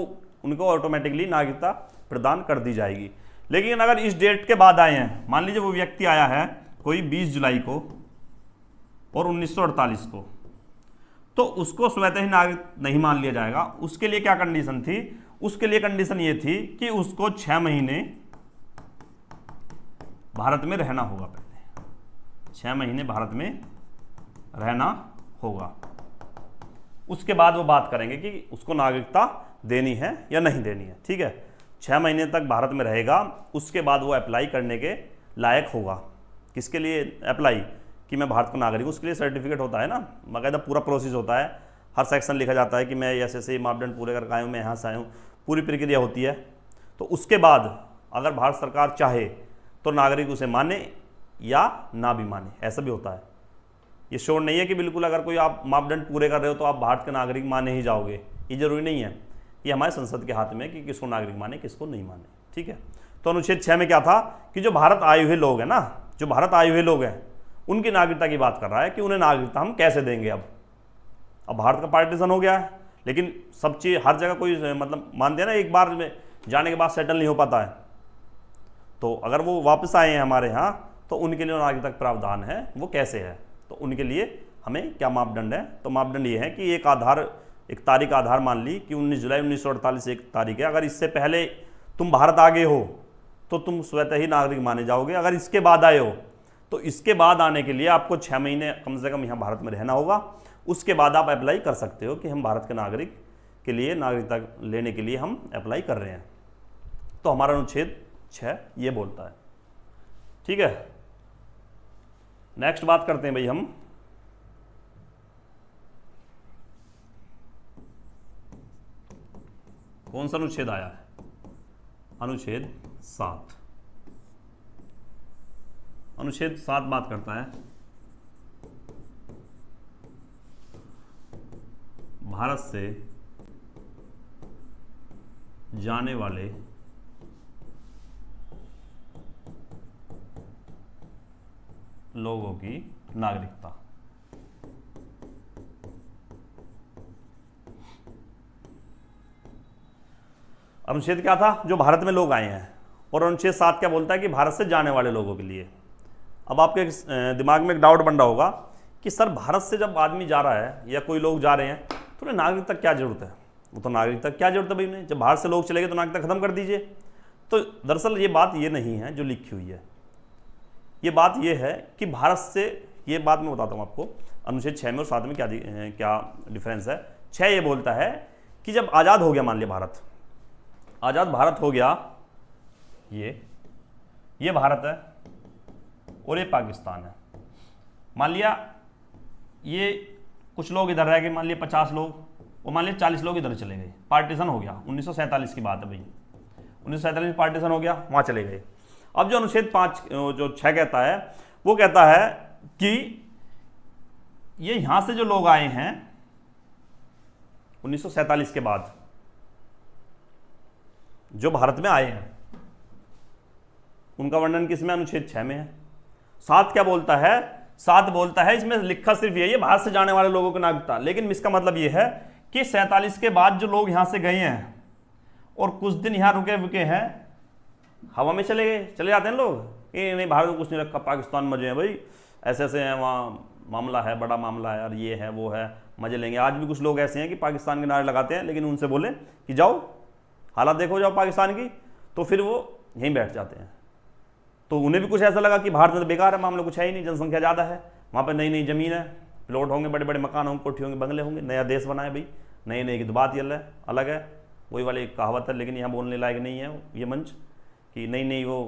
उनको ऑटोमेटिकली नागरिकता प्रदान कर दी जाएगी। लेकिन अगर इस डेट के बाद आए हैं, मान लीजिए वो व्यक्ति आया है कोई 20 जुलाई को और 1948 को, तो उसको स्वतः ही नागरिक नहीं मान लिया जाएगा। उसके लिए क्या कंडीशन थी? उसके लिए कंडीशन ये थी कि उसको 6 महीने भारत में रहना होगा। पहले 6 महीने भारत में रहना होगा, उसके बाद वो बात करेंगे कि उसको नागरिकता देनी है या नहीं देनी है। ठीक है, 6 महीने तक भारत में रहेगा, उसके बाद वो अप्लाई करने के लायक होगा। किसके लिए अप्लाई? कि मैं भारत का नागरिक हूँ। उसके लिए सर्टिफिकेट होता है ना, बाकायदा पूरा प्रोसेस होता है, हर सेक्शन लिखा जाता है कि मैं ऐसे मापदंड पूरे करके आया हूँ, मैं यहाँ से आया हूँ, पूरी प्रक्रिया होती है। तो उसके बाद अगर भारत सरकार चाहे तो नागरिक उसे माने या ना भी माने, ऐसा भी होता है। ये श्योर नहीं है कि बिल्कुल अगर कोई आप मापदंड पूरे कर रहे हो तो आप भारत के नागरिक माने ही जाओगे, ये जरूरी नहीं है। ये हमारे संसद के हाथ में कि किसको नागरिक माने किसको नहीं माने। ठीक है, तो अनुच्छेद 6 में क्या था कि जो भारत आए हुए लोग हैं ना, जो भारत आए हुए लोग हैं उनकी नागरिकता की बात कर रहा है कि उन्हें नागरिकता हम कैसे देंगे। अब भारत का पार्टीशन हो गया है, लेकिन सब चीज़ हर जगह कोई मतलब मानते हैं ना, एक बार में जाने के बाद सेटल नहीं हो पाता है। तो अगर वो वापस आए हैं हमारे यहाँ तो उनके लिए नागरिकता का प्रावधान है, वो कैसे है, तो उनके लिए हमें क्या मापदंड है? तो मापदंड ये है कि एक तारीख आधार मान ली कि 19 जुलाई 1948 एक तारीख है। अगर इससे पहले तुम भारत आ गए हो तो तुम स्वतः ही नागरिक माने जाओगे। अगर इसके बाद आए हो तो इसके बाद आने के लिए आपको 6 महीने कम से कम यहाँ भारत में रहना होगा। उसके बाद आप अप्लाई कर सकते हो कि हम भारत के नागरिक के लिए नागरिकता लेने के लिए हम अप्लाई कर रहे हैं। तो हमारा अनुच्छेद 6 ये बोलता है। ठीक है, नेक्स्ट बात करते हैं भाई हम कौन सा अनुच्छेद आया है? अनुच्छेद 7। अनुच्छेद 7 बात करता है भारत से जाने वाले लोगों की नागरिकता। अनुच्छेद क्या था? जो भारत में लोग आए हैं। और अनुच्छेद 7 क्या बोलता है कि भारत से जाने वाले लोगों के लिए। अब आपके दिमाग में एक डाउट बन रहा होगा कि सर भारत से जब आदमी जा रहा है या कोई लोग जा रहे हैं तो उन्हें नागरिकता क्या जरूरत है? वो तो नागरिकता क्या जरूरत है भाई उन्हें, जब बाहर से लोग चले गए तो नागरिकता खत्म कर दीजिए। तो दरअसल ये बात ये नहीं है जो लिखी हुई है। ये बात ये है कि भारत से, ये बात मैं बताता हूँ आपको, अनुच्छेद 6 में और 7 में क्या डिफरेंस है। 6 ये बोलता है कि जब आज़ाद हो गया, मान लिया भारत आज़ाद भारत हो गया, ये भारत है और ये पाकिस्तान है। मान लिया ये कुछ लोग इधर रह गए, मान लिया 50 लोग, और मान लिया 40 लोग इधर चले गए, पार्टीशन हो गया। 1947 की बात है भाई, 1947 में पार्टीशन हो गया, वहाँ चले गए। अब जो अनुच्छेद 5 जो 6 कहता है, वो कहता है कि ये यहाँ से जो लोग आए हैं 1947 के बाद, जो भारत में आए हैं, उनका वर्णन किसमें? अनुच्छेद 6 में है। 7 क्या बोलता है? 7 बोलता है, इसमें लिखा सिर्फ ये भारत से जाने वाले लोगों की नागरिकता, लेकिन इसका मतलब ये है कि 47 के बाद जो लोग यहां से गए हैं और कुछ दिन यहां रुके हैं, हवा में चले जाते हैं लोग, ये नहीं भारत में कुछ नहीं रखा, पाकिस्तान मजे हैं भाई, ऐसे हैं, वहाँ मामला है, बड़ा मामला है, और ये है वो है, मजे लेंगे। आज भी कुछ लोग ऐसे हैं कि पाकिस्तान के नारे लगाते हैं, लेकिन उनसे बोले कि जाओ हालात देखो जाओ पाकिस्तान की, तो फिर वो यहीं बैठ जाते हैं। तो उन्हें भी कुछ ऐसा लगा कि भारत में तो बेकार है, मामला कुछ है ही नहीं, जनसंख्या ज़्यादा है, वहाँ पर नई नई ज़मीन है, प्लॉट होंगे, बड़े बड़े मकान होंगे, कोठी होंगे, बंगले होंगे, नया देश बनाए भाई, नई नई की तो बात ये अलग है, वही वाली कहावत है, लेकिन यहाँ बोलने लायक नहीं है ये मंच कि नई नई वो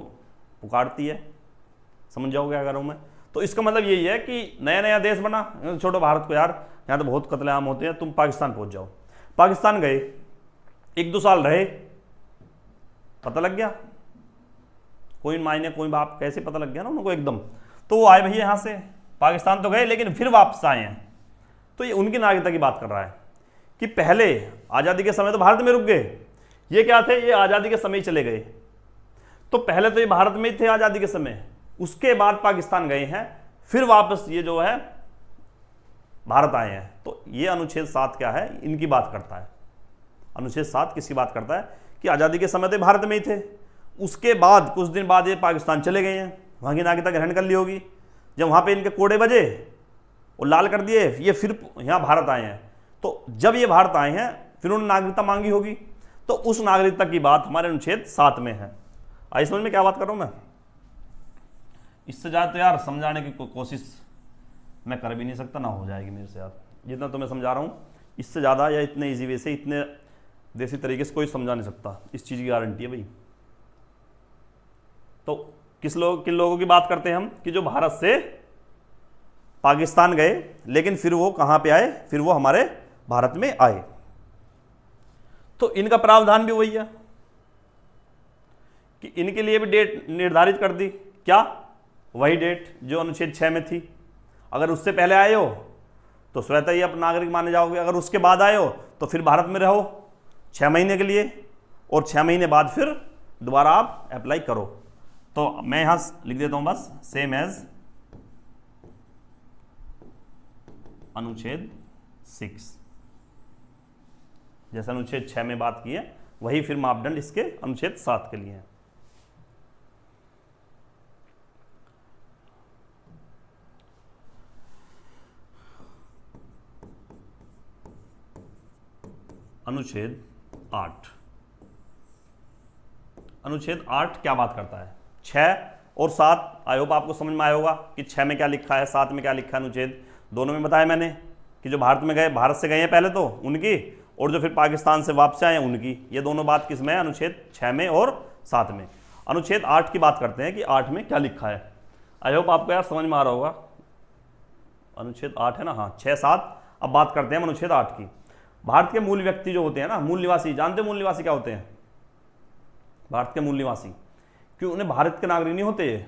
पुकारती है, समझ जाओगे अगर मैं। तो इसका मतलब यही है कि नया नया देश बना, छोड़ो भारत को यार, यहाँ तो बहुत कत्लेआम होते हैं, तुम पाकिस्तान पहुँच जाओ। पाकिस्तान गए, 1-2 साल रहे, पता लग गया कोई मायने कोई बाप, कैसे पता लग गया ना उनको एकदम। तो वो आए भैया यहाँ से, पाकिस्तान तो गए लेकिन फिर वापस आए हैं। तो ये उनकी नागरिकता की बात कर रहा है कि पहले आज़ादी के समय तो भारत में रुक गए, ये क्या थे, ये आज़ादी के समय ही चले गए। तो पहले तो ये भारत में ही थे आज़ादी के समय, उसके बाद पाकिस्तान गए हैं, फिर वापस ये जो है भारत आए हैं। तो ये अनुच्छेद 7 क्या है, इनकी बात करता है। अनुच्छेद 7 किसकी बात करता है कि आज़ादी के समय तो भारत में ही थे, उसके बाद कुछ दिन बाद ये पाकिस्तान चले गए हैं, वहाँ की नागरिकता ग्रहण कर ली होगी। जब वहाँ पे इनके कोड़े बजे और लाल कर दिए, ये फिर यहाँ भारत आए हैं। तो जब ये भारत आए हैं फिर उन्होंने नागरिकता मांगी होगी, तो उस नागरिकता की बात हमारे अनुच्छेद 7 में है। आई समझ में क्या बात कर रहा हूँ मैं? इससे ज़्यादा तो यार समझाने की कोशिश मैं कर भी नहीं सकता, ना हो जाएगी मेरे से यार। जितना तो मैं समझा रहा हूँ, इससे ज़्यादा या इतने ईजी वे से, इतने देसी तरीके से कोई समझा नहीं सकता, इस चीज़ की गारंटी है भाई। तो किन लोगों की बात करते हैं हम कि जो भारत से पाकिस्तान गए लेकिन फिर वो कहाँ पे आए, फिर वो हमारे भारत में आए। तो इनका प्रावधान भी वही है कि इनके लिए भी डेट निर्धारित कर दी, क्या, वही डेट जो अनुच्छेद 6 में थी। अगर उससे पहले आए हो तो स्वतः ही आप नागरिक माने जाओगे, अगर उसके बाद आए हो तो फिर भारत में रहो 6 महीने के लिए, और 6 महीने बाद फिर दोबारा आप अप्लाई करो। तो मैं यहां लिख देता हूं बस, सेम एज अनुच्छेद 6, जैसा अनुच्छेद 6 में बात की है वही फिर मापदंड इसके अनुच्छेद 7 के लिए है। अनुच्छेद 8, अनुच्छेद 8 क्या बात करता है? 6 और 7 आई होप आपको समझ में आया होगा कि 6 में क्या लिखा है, 7 में क्या लिखा है। अनुच्छेद दोनों में बताया मैंने कि जो भारत में गए, भारत से गए हैं पहले तो उनकी, और जो फिर पाकिस्तान से वापस आए हैं उनकी, ये दोनों बात किस में है? अनुच्छेद 6 में और 7 में। अनुच्छेद 8 की बात करते हैं कि 8 में क्या लिखा है। आई होप आपको यार समझ में आ रहा होगा। अनुच्छेद 8 है ना, हाँ 6 7। अब बात करते हैं अनुच्छेद 8 की। भारत के मूल व्यक्ति जो होते हैं ना, मूल निवासी, जानते हैं मूल निवासी क्या होते हैं? भारत के मूल निवासी, क्यों उन्हें भारत के नागरिक नहीं होते?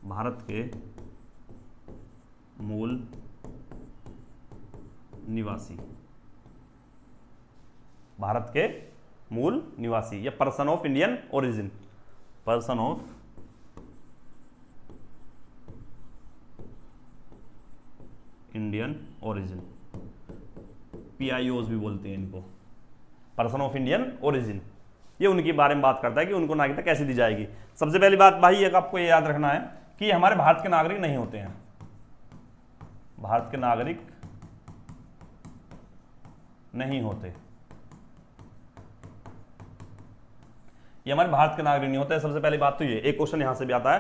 भारत के मूल निवासी, भारत के मूल निवासी, या person of Indian origin, person of Indian origin, PIOs भी बोलते हैं इनको, पर्सन ऑफ इंडियन ओरिजिन। ये उनके बारे में बात करता है कि उनको नागरिकता कैसे दी जाएगी। सबसे पहली बात भाई एक आपको ये याद रखना है कि हमारे भारत के नागरिक नहीं होते हैं, भारत के नागरिक नहीं होते, ये हमारे भारत के नागरिक नहीं होते। सबसे पहली बात तो ये, एक क्वेश्चन यहां से भी आता है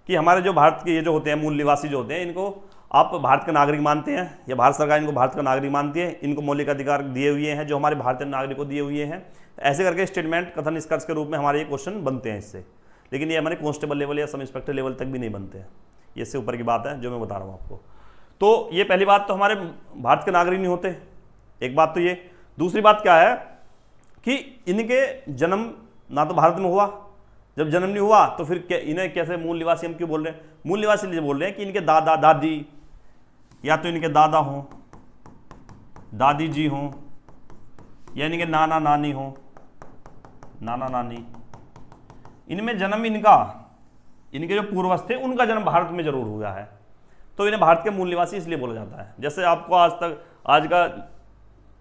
कि हमारे जो भारत के ये जो होते हैं मूल निवासी जो होते हैं, इनको आप भारत के नागरिक मानते हैं, या भारत सरकार इनको भारत का नागरिक मानती है, इनको मौलिक अधिकार दिए हुए हैं जो हमारे भारतीय नागरिक को दिए हुए हैं। ऐसे करके स्टेटमेंट, कथन निष्कर्ष के रूप में हमारे ये क्वेश्चन बनते हैं इससे, लेकिन ये हमारे कांस्टेबल लेवल या सब इंस्पेक्टर लेवल तक भी नहीं बनते हैं, ये इससे ऊपर की बात है जो मैं बता रहा हूँ आपको। तो ये पहली बात, तो हमारे भारत के नागरिक नहीं होते, एक बात तो ये। दूसरी बात क्या है कि इनके जन्म ना तो भारत में हुआ, जब जन्म नहीं हुआ तो फिर इन्हें कैसे मूल निवासी हम क्यों बोल रहे हैं? मूल निवासी इसलिए बोल रहे हैं कि इनके दादा दादी, या तो इनके दादा हों, दादी जी हों, या इनके नाना नानी हों, नाना नानी, इनमें जन्म इनके जो पूर्वज थे उनका जन्म भारत में जरूर हुआ है, तो इन्हें भारत के मूल निवासी इसलिए बोला जाता है। जैसे आपको आज का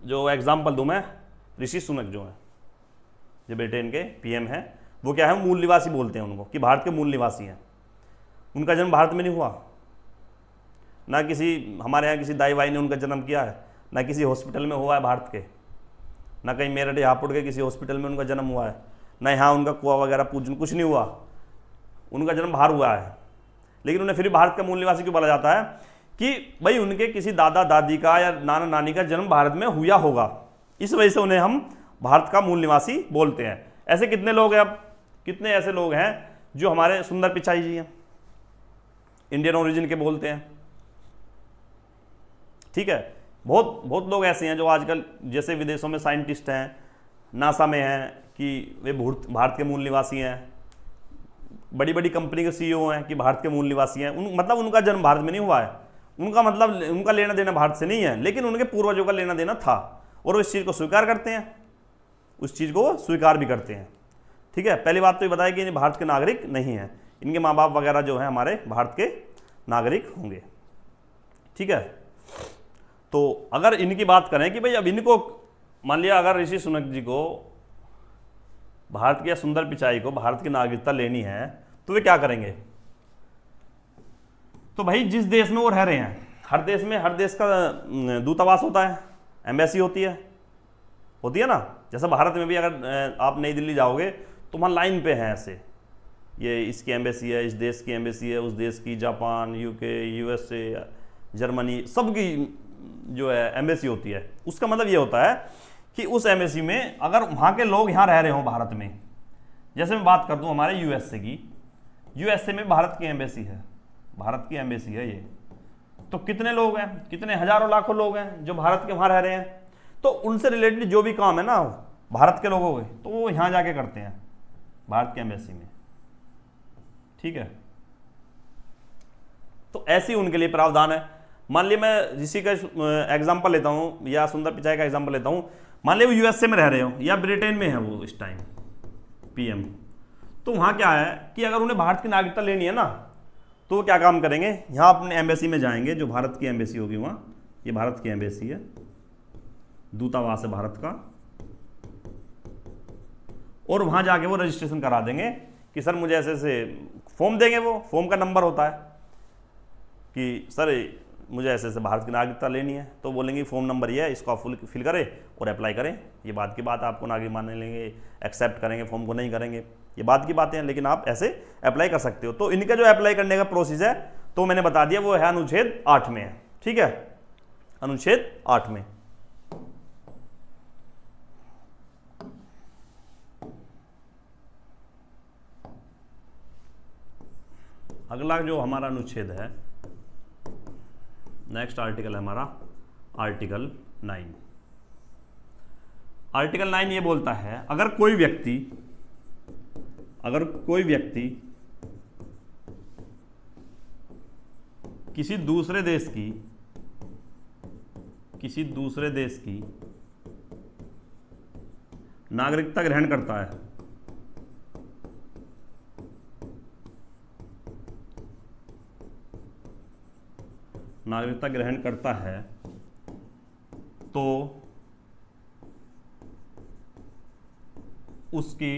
जो एग्जाम्पल दूं मैं, ऋषि सुनक जो है, जो बेटे इनके PM हैं, वो क्या है, मूल निवासी बोलते हैं उनको, कि भारत के मूल निवासी हैं। उनका जन्म भारत में नहीं हुआ, ना किसी हमारे यहाँ किसी दाई वाई ने उनका जन्म किया है, ना किसी हॉस्पिटल में हुआ है भारत के, ना कहीं मेरठ हापुड़ के किसी हॉस्पिटल में उनका जन्म हुआ है, ना यहाँ उनका कुआ वगैरह पूजन, कुछ नहीं हुआ, उनका जन्म बाहर हुआ है। लेकिन उन्हें फिर भी भारत का मूल निवासी क्यों बोला जाता है? कि भाई उनके किसी दादा दादी का या नाना नानी का जन्म भारत में हुआ होगा, इस वजह से उन्हें हम भारत का मूल निवासी बोलते हैं। ऐसे कितने लोग हैं, अब कितने ऐसे लोग हैं जो हमारे सुंदर पिचाई जी हैं, इंडियन ओरिजिन के बोलते हैं, ठीक है। बहुत बहुत लोग ऐसे हैं जो आजकल जैसे विदेशों में साइंटिस्ट हैं, नासा में हैं कि वे भारत के मूल निवासी हैं, बड़ी बड़ी कंपनी के सीईओ हैं कि भारत के मूल निवासी हैं। मतलब उनका जन्म भारत में नहीं हुआ है, उनका मतलब उनका लेना देना भारत से नहीं है, लेकिन उनके पूर्वजों का लेना देना था और वो इस चीज़ को स्वीकार करते हैं, उस चीज़ को स्वीकार भी करते हैं। ठीक है, पहली बात तो ये बताया कि ये भारत के नागरिक नहीं हैं, इनके माँ बाप वगैरह जो हैं हमारे भारत के नागरिक होंगे। ठीक है, तो अगर इनकी बात करें कि भाई अब इनको मान लिया अगर ऋषि सुनक जी को भारत की या सुंदर पिचाई को भारत की नागरिकता लेनी है तो वे क्या करेंगे? तो भाई जिस देश में वो रह रहे हैं, हर देश में हर देश का दूतावास होता है, एम्बेसी होती है ना। जैसे भारत में भी अगर आप नई दिल्ली जाओगे तो वहाँ लाइन पे हैं ऐसे, ये इसकी एम्बेसी है, इस देश की एम्बेसी है, उस देश की, जापान, यूके, यूएसए, जर्मनी, सबकी जो है एम्बेसी होती है। उसका मतलब ये होता है कि उस एम्बेसी में अगर वहाँ के लोग यहाँ रह रहे हों भारत में, जैसे मैं बात कर दूँ हमारे यूएसए की, यूएसए में भारत की एम्बेसी है, भारत की एम्बेसी है ये, तो कितने लोग हैं, कितने हजारों लाखों लोग हैं जो भारत के वहाँ रह रहे हैं। तो उनसे रिलेटेड जो भी काम है ना भारत के लोगों के, तो वो यहाँ जाके करते हैं भारत की एम्बेसी में। ठीक है, तो ऐसी उनके लिए प्रावधान है। मान लिया मैं ऋषि का एग्जाम्पल लेता हूँ या सुंदर पिचाई का एग्जाम्पल लेता हूँ, मान लिया वो यूएसए में रह रहे हो या ब्रिटेन में है वो इस टाइम पीएम, तो वहाँ क्या है कि अगर उन्हें भारत की नागरिकता लेनी है ना, तो वो क्या काम करेंगे, यहाँ अपने एम्बेसी में जाएंगे, जो भारत की एम्बेसी होगी वहाँ, ये भारत की एम्बेसी है, दूतावास है भारत का, और वहाँ जाके वो रजिस्ट्रेशन करा देंगे कि सर मुझे ऐसे ऐसे फॉर्म देंगे, वो फॉर्म का नंबर होता है कि सर मुझे ऐसे ऐसे भारत की नागरिकता लेनी है, तो बोलेंगे फॉर्म नंबर ये है, इसको आप फिल करें और अप्लाई करें। ये बात की बात, आपको नागरिक मान लेंगे, एक्सेप्ट करेंगे, फॉर्म को नहीं करेंगे, ये बात की बातें हैं, लेकिन आप ऐसे अप्लाई कर सकते हो। तो इनका जो अप्लाई करने का प्रोसेस है तो मैंने बता दिया, वो है अनुच्छेद 8 में है। ठीक है, अनुच्छेद 8 में। अगला जो हमारा अनुच्छेद है, नेक्स्ट आर्टिकल है हमारा आर्टिकल 9। आर्टिकल 9 ये बोलता है अगर कोई व्यक्ति किसी दूसरे देश की नागरिकता ग्रहण करता है, तो उसकी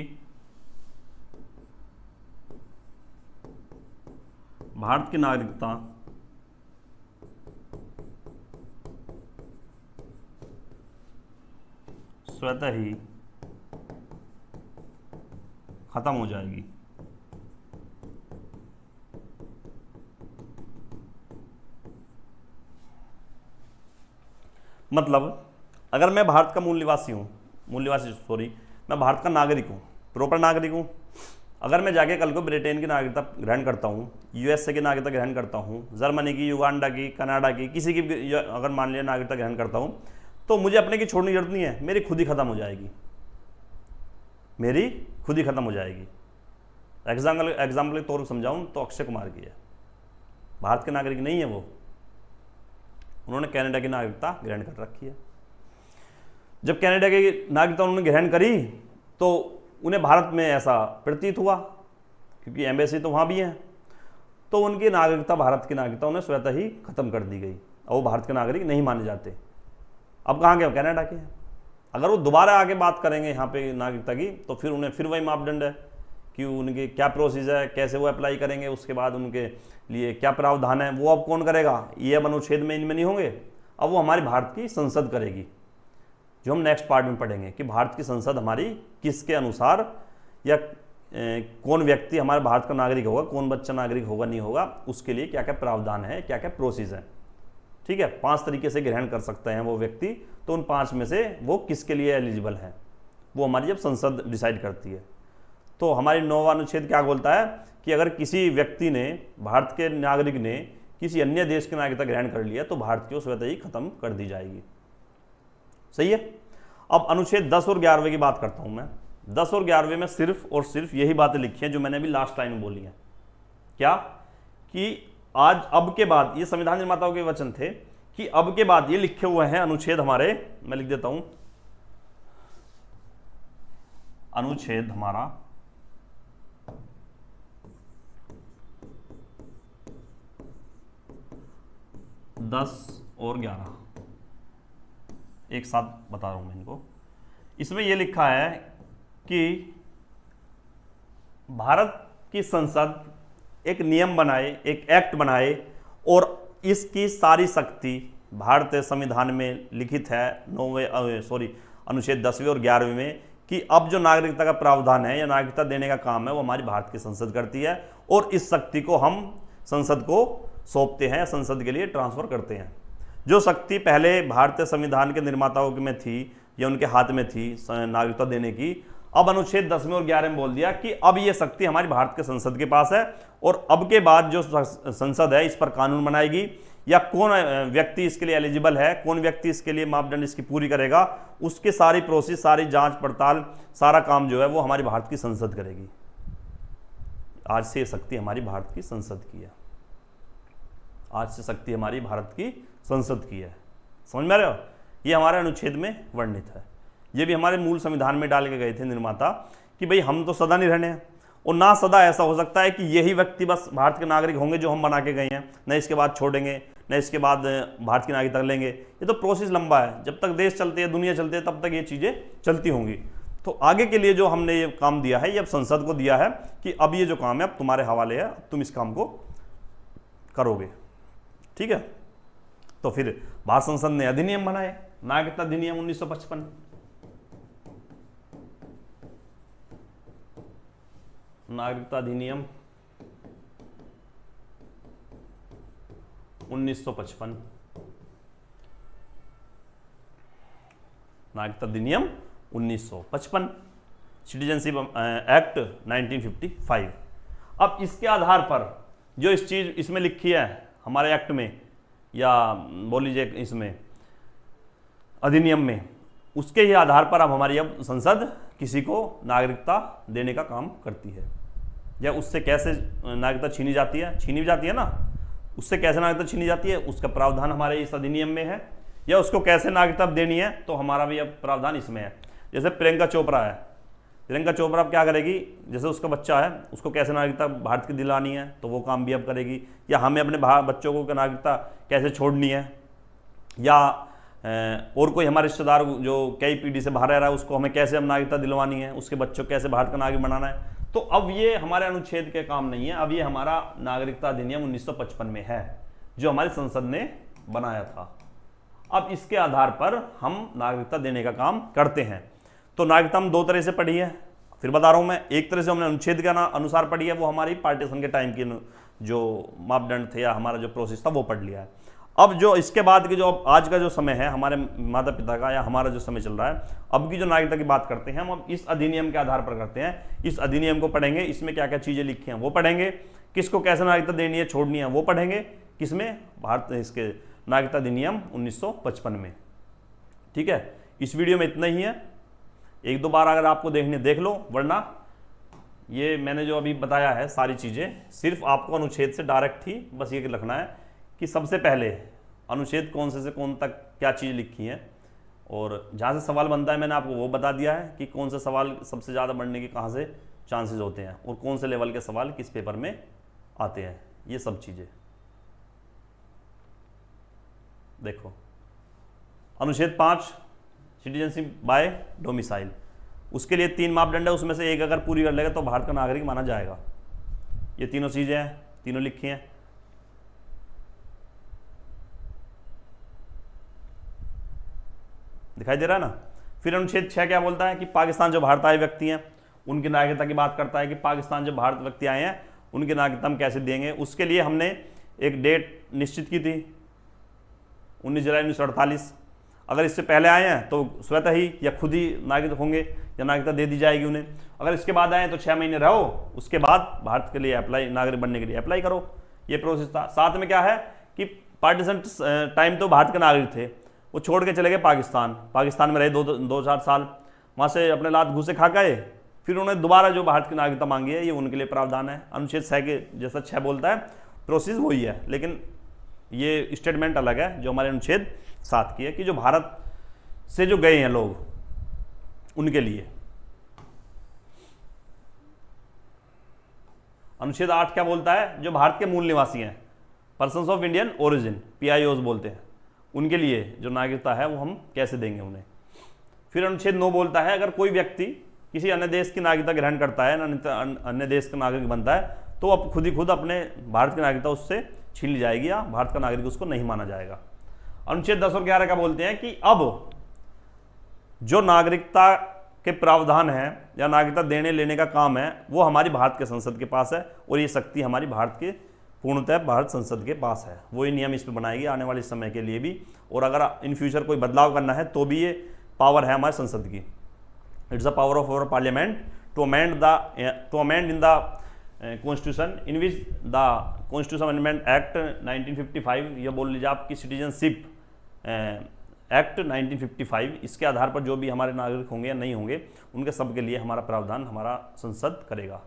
भारत की नागरिकता स्वतः ही खत्म हो जाएगी। मतलब अगर मैं भारत का मैं भारत का नागरिक हूँ, प्रॉपर नागरिक हूँ, अगर मैं जाके कल को ब्रिटेन की नागरिकता ग्रहण करता हूँ, यूएसए की नागरिकता ग्रहण करता हूँ, जर्मनी की, युगांडा की, कनाडा की, किसी की भी अगर मान लिया नागरिकता ग्रहण करता हूँ, तो मुझे अपने की छोड़ने की जरूरत नहीं है, मेरी खुद ही खत्म हो जाएगी, एग्जाम्पल के तौर पर समझाऊँ तो अक्षय कुमार की है, भारत के नागरिक नहीं है वो, उन्होंने कनाडा की नागरिकता ग्रहण कर रखी है। जब कनाडा की नागरिकता उन्होंने ग्रहण करी तो उन्हें भारत में ऐसा प्रतीत हुआ, क्योंकि एम्बेसी तो वहाँ भी है, तो उनकी नागरिकता, भारत की नागरिकता उन्हें स्वतः ही खत्म कर दी गई, और वो भारत के नागरिक नहीं माने जाते। अब कहाँ के, कनाडा के हैं। अगर वो दोबारा आके बात करेंगे यहाँ पे नागरिकता की, तो फिर उन्हें फिर वही मापदंड है कि उनके क्या प्रोसेस है, कैसे वो अप्लाई करेंगे, उसके बाद उनके लिए क्या प्रावधान है, वो अब कौन करेगा, ये अब अनुच्छेद में इनमें नहीं होंगे, अब वो हमारी भारत की संसद करेगी, जो हम नेक्स्ट पार्ट में पढ़ेंगे कि भारत की संसद हमारी किसके अनुसार, या कौन व्यक्ति हमारे भारत का नागरिक होगा, कौन बच्चा नागरिक होगा नहीं होगा, उसके लिए क्या क्या प्रावधान है, क्या क्या प्रोसेस है। ठीक है, 5 तरीके से ग्रहण कर सकते हैं वो व्यक्ति, तो उन 5 में से वो किसके लिए एलिजिबल है, वो हमारी जब संसद डिसाइड करती है। तो हमारी 9वां अनुच्छेद क्या बोलता है कि अगर किसी व्यक्ति ने, भारत के नागरिक ने किसी अन्य देश की नागरिकता ग्रहण कर लिया, तो भारत की स्वतः ही खत्म कर दी जाएगी। सही है। अब अनुच्छेद 10 और 11वें की बात करता हूं मैं। 10 और 11वें में सिर्फ और सिर्फ यही बातें लिखी हैं जो मैंने अभी लास्ट लाइन में बोली हैं। क्या कि आज अब के बाद, ये संविधान निर्माताओं के वचन थे कि अब के बाद ये लिखे हुए हैं अनुच्छेद हमारे, मैं लिख देता हूं, अनुच्छेद हमारा 10 और 11 एक साथ बता रहा हूं मैं इनको। इसमें यह लिखा है कि भारत की संसद एक नियम बनाए, एक एक्ट बनाए और इसकी सारी शक्ति भारतीय संविधान में लिखित है अनुच्छेद 10वें और 11वें में कि अब जो नागरिकता का प्रावधान है या नागरिकता देने का काम है वो हमारी भारत की संसद करती है और इस शक्ति को हम संसद को सौंपते हैं, संसद के लिए ट्रांसफर करते हैं। जो शक्ति पहले भारतीय संविधान के निर्माताओं में थी या उनके हाथ में थी नागरिकता देने की, अब अनुच्छेद 10 और 11 में बोल दिया कि अब ये शक्ति हमारी भारत के संसद के पास है और अब के बाद जो संसद है इस पर कानून बनाएगी या कौन व्यक्ति इसके लिए एलिजिबल है, कौन व्यक्ति इसके लिए मापदंड इसकी पूरी करेगा, उसके सारी प्रोसेस, सारी जांच पड़ताल, सारा काम जो है वो हमारी भारत की संसद करेगी। आज से शक्ति हमारी भारत की संसद की है। आज से शक्ति हमारी भारत की संसद की है। समझ में आ रहे हो? ये हमारे अनुच्छेद में वर्णित है। ये भी हमारे मूल संविधान में डाल के गए थे निर्माता कि भाई हम तो सदा नहीं रहने हैं और ना सदा ऐसा हो सकता है कि यही व्यक्ति बस भारत के नागरिक होंगे जो हम बना के गए हैं, न इसके बाद छोड़ेंगे, न इसके बाद भारत की नागरिकता लेंगे। ये तो प्रोसेस लंबा है। जब तक देश चलते हैं, दुनिया चलती है, तब तक ये चीज़ें चलती होंगी। तो आगे के लिए जो हमने ये काम दिया है, ये अब संसद को दिया है कि अब ये जो काम है अब तुम्हारे हवाले है, अब तुम इस काम को करोगे। ठीक है। तो फिर भारत संसद ने अधिनियम बनाए, नागरिकता अधिनियम 1955। नागरिकता अधिनियम 1955, नागरिकता अधिनियम 1955, सिटीजनशिप एक्ट 1955। अब इसके आधार पर जो इस चीज इसमें लिखी है हमारे एक्ट में या बोल लीजिए इसमें अधिनियम में, उसके ही आधार पर अब हमारी अब संसद किसी को नागरिकता देने का काम करती है। या उससे कैसे नागरिकता छीनी जाती है ना, उससे कैसे नागरिकता छीनी जाती है उसका प्रावधान हमारे इस अधिनियम में है। या उसको कैसे नागरिकता देनी है तो हमारा भी अब प्रावधान इसमें है। जैसे प्रियंका चोपड़ा है, प्रियंका चोपड़ा अब क्या करेगी, जैसे उसका बच्चा है उसको कैसे नागरिकता भारत की दिलानी है तो वो काम भी अब करेगी। या हमें अपने बच्चों को नागरिकता कैसे छोड़नी है, या और कोई हमारे रिश्तेदार जो कई पीढ़ी से बाहर रह रहा है उसको हमें कैसे हम नागरिकता दिलवानी है, उसके बच्चों को कैसे भारत का नागरिक बनाना है। तो अब ये हमारे अनुच्छेद के काम नहीं है, अब ये हमारा नागरिकता अधिनियम 1955 में है जो हमारी संसद ने बनाया था। अब इसके आधार पर हम नागरिकता देने का काम करते हैं। तो नागरिकता हम दो तरह से पढ़ी है, फिर बता रहा हूं मैं। एक तरह से हमने अनुच्छेद के अनुसार पढ़ी है, वो हमारी पार्टीशन के टाइम की जो मापदंड थे या हमारा जो प्रोसेस था वो पढ़ लिया है। अब जो इसके बाद की जो आज का जो समय है हमारे माता पिता का या हमारा जो समय चल रहा है, अब की जो नागरिकता की बात करते हैं हम अब इस अधिनियम के आधार पर करते हैं। इस अधिनियम को पढ़ेंगे, इसमें क्या क्या चीज़ें लिखी हैं वो पढ़ेंगे, किसको कैसे नागरिकता देनी है छोड़नी है वो पढ़ेंगे, किसमें, भारत इसके नागरिकता अधिनियम 1955 में। ठीक है। इस वीडियो में इतना ही है। एक दो बार अगर आपको देखने देख लो, वरना ये मैंने जो अभी बताया है सारी चीज़ें सिर्फ आपको अनुच्छेद से डायरेक्ट थी, बस ये लिखना है कि सबसे पहले अनुच्छेद कौन से कौन तक क्या चीज़ लिखी है और जहाँ से सवाल बनता है मैंने आपको वो बता दिया है कि कौन से सवाल सबसे ज़्यादा बनने के कहाँ से चांसेस होते हैं और कौन से लेवल के सवाल किस पेपर में आते हैं। ये सब चीज़ें देखो। अनुच्छेद 5 सिटीजनशिप बाय डोमिसाइल, उसके लिए 3 मापदंड है, उसमें से एक अगर पूरी कर लेगा तो भारत का नागरिक माना जाएगा। ये तीनों चीज़ें हैं, तीनों लिखी हैं। दिखाई दे रहा है ना। फिर अनुच्छेद 6 क्या बोलता है कि पाकिस्तान जो भारत आए व्यक्ति हैं उनकी नागरिकता की बात करता है कि पाकिस्तान जो भारत व्यक्ति आए हैं उनकी नागरिकता हम कैसे देंगे। उसके लिए हमने एक डेट निश्चित की थी 19 जुलाई 1948। अगर इससे पहले आए हैं तो स्वतः ही या खुद ही नागरिक होंगे या नागरिकता दे दी जाएगी उन्हें। अगर इसके बाद आए तो 6 महीने रहो, उसके बाद भारत के लिए अप्लाई, नागरिक बनने के लिए अप्लाई करो। ये प्रोसेस था। साथ में क्या है कि पार्टीशन टाइम तो भारत के नागरिक थे, वो छोड़ के चले गए पाकिस्तान, पाकिस्तान में रहे 2-4 साल, वहाँ से अपने लात घूसे खा गए, फिर उन्हें दोबारा जो भारत की नागरिकता मांगी है, ये उनके लिए प्रावधान है। अनुच्छेद 6 के जैसा 6 बोलता है, प्रोसेस वही है, लेकिन ये स्टेटमेंट अलग है जो हमारे अनुच्छेद 7 की है कि जो भारत से जो गए हैं लोग उनके लिए। अनुच्छेद 8 क्या बोलता है? जो भारत के मूल निवासी हैं, persons of Indian origin, PIOs बोलते हैं, उनके लिए जो नागरिकता है वो हम कैसे देंगे उन्हें। फिर अनुच्छेद 9 बोलता है अगर कोई व्यक्ति किसी अन्य देश की नागरिकता ग्रहण करता है, अन्य देश का नागरिक बनता है, तो अब खुद ही खुद अपने भारत की नागरिकता उससे छीन ली जाएगी या भारत का नागरिक उसको नहीं माना जाएगा। अनुच्छेद 10 और 11 का बोलते हैं कि अब जो नागरिकता के प्रावधान है या नागरिकता देने लेने का काम है वो हमारी भारत के संसद के पास है, और ये शक्ति हमारी भारत के पूर्णतः भारत संसद के पास है। वही नियम इस पर बनाएगी आने वाले समय के लिए भी, और अगर इन फ्यूचर कोई बदलाव करना है तो भी ये पावर है हमारे संसद की। It's a power of our parliament to amend in the constitution in which the constitution amendment act 1955, यह बोल लीजिए आपकी सिटीजनशिप एक्ट 1955, इसके आधार पर जो भी हमारे नागरिक होंगे या नहीं होंगे उनके सब के लिए हमारा प्रावधान हमारा संसद करेगा।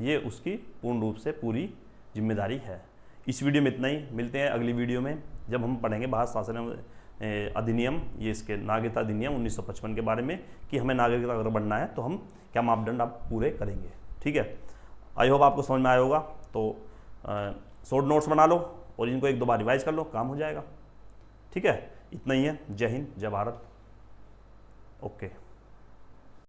ये उसकी पूर्ण रूप से पूरी जिम्मेदारी है। इस वीडियो में इतना ही, मिलते हैं अगली वीडियो में जब हम पढ़ेंगे भारत शासन अधिनियम, ये इसके नागरिकता अधिनियम 1955 के बारे में कि हमें नागरिकता अगर बनना है तो हम क्या मापदंड आप पूरे करेंगे। ठीक है, आई होप आपको समझ में आया होगा। तो शॉर्ट नोट्स बना लो और इनको 1-2 बार रिवाइज कर लो, काम हो जाएगा। ठीक है, इतना ही है। जय हिंद, जय भारत। ओके।